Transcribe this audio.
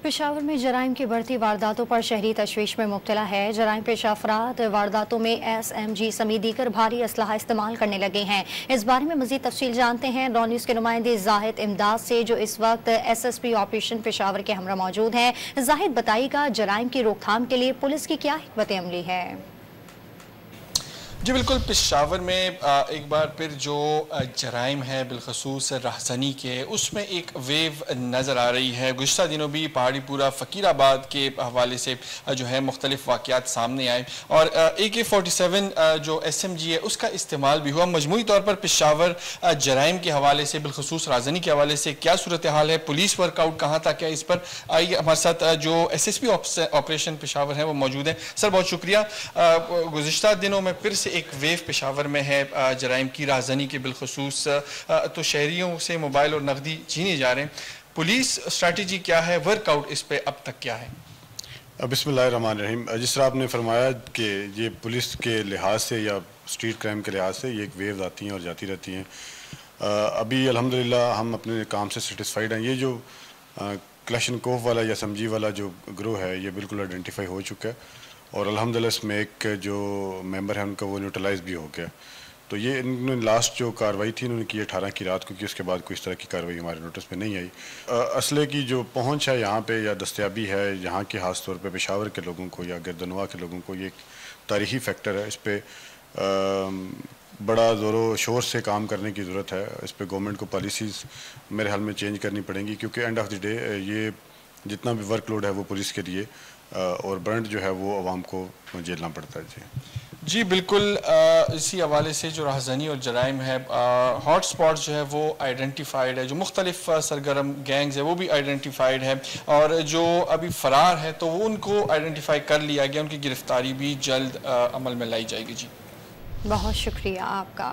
पेशावर में जराइम की बढ़ती वारदातों पर शहरी तशवीश में मुब्तला है। जराइम पेश अफराद वारदातों में SMG समेत दीगर भारी असलहा इस्तेमाल करने लगे हैं। इस बारे में मजीद तफसील जानते हैं रॉ न्यूज़ के नुमाइंदे जाहिद इमदाद से, जो इस वक्त SSP ऑपरेशन पेशावर के हमरा मौजूद हैं। जाहिद, बताइएगा जराइम की रोकथाम के लिए पुलिस की क्या हिकमत अमली है? जी बिल्कुल, पेशावर में एक बार फिर जो जराइम है बिलखसूस राहज़नी के, उसमें एक वेव नज़र आ रही है। गुज़श्ता दिनों भी पहाड़ीपुरा फ़कीराबाद के हवाले से जो है मुख्तलिफ वाक़यात सामने आए और AK-47 जो SMG है उसका इस्तेमाल भी हुआ। मजमूई तौर पर पेशावर जराइम के हवाले से बिलखसूस राहज़नी के हवाले से क्या सूरत हाल है, पुलिस वर्कआउट कहाँ तक है, इस पर आइए हमारे साथ जो SSP ऑपरेशन पेशावर है वो मौजूद है। सर बहुत शुक्रिया। गुज़श्ता दिनों में फिर से एक वेव पेशावर में है जराइम की राहज़नी के बिलखसूस, तो शहरियों से मोबाइल और नकदी छीने जा रहे हैं। पुलिस स्ट्रैटेजी क्या है, वर्कआउट इस पे अब तक क्या है? बिस्मिल्लाहिर्रहमानिर्रहीम। जिस तरह आपने फरमाया कि ये पुलिस के लिहाज से या स्ट्रीट क्राइम के लिहाज से ये एक वेव आती हैं और जाती रहती हैं। अभी अल्हम्दुलिल्लाह हम अपने काम से सेटिस्फाइड हैं। ये जो क्लैशनकोव वाला या SMG वाला जो ग्रोह है ये बिल्कुल आइडेंटिफाई हो चुका है और अल्हम्दुलिल्लाह इसमें एक जो मेंबर है उनका वो न्यूट्रलाइज भी हो गया। तो ये इन्होंने लास्ट जो कार्रवाई थी इन्होंने की 18 की रात को की, उसके बाद कोई इस तरह की कार्रवाई हमारे नोटिस में नहीं आई। असले की जो पहुंच है यहाँ पे या दस्तयाबी है यहाँ के खास तौर पे पेशावर के लोगों को या गर्दनवा के लोगों को, ये एक तारीखी फैक्टर है। इस पर बड़ा ज़ोरों शोर से काम करने की ज़रूरत है। इस पर गवर्नमेंट को पॉलिसीज़ मेरे ख्याल में चेंज करनी पड़ेंगी, क्योंकि एंड ऑफ द डे ये जितना भी वर्कलोड है वो पुलिस के लिए और ब्रांड जो है वो आवाम को झेलना पड़ता है। जी बिल्कुल, इसी हवाले से जो राहज़नी और जराइम है, हॉट स्पॉट जो है वो आइडेंटिफाइड है, जो मुख्तलिफ सरगर्म गैंग्स है वो भी आइडेंटिफाइड है और जो अभी फ़रार है तो वो उनको आइडेंटिफाई कर लिया गया, उनकी गिरफ्तारी भी जल्द अमल में लाई जाएगी। जी बहुत शुक्रिया आपका।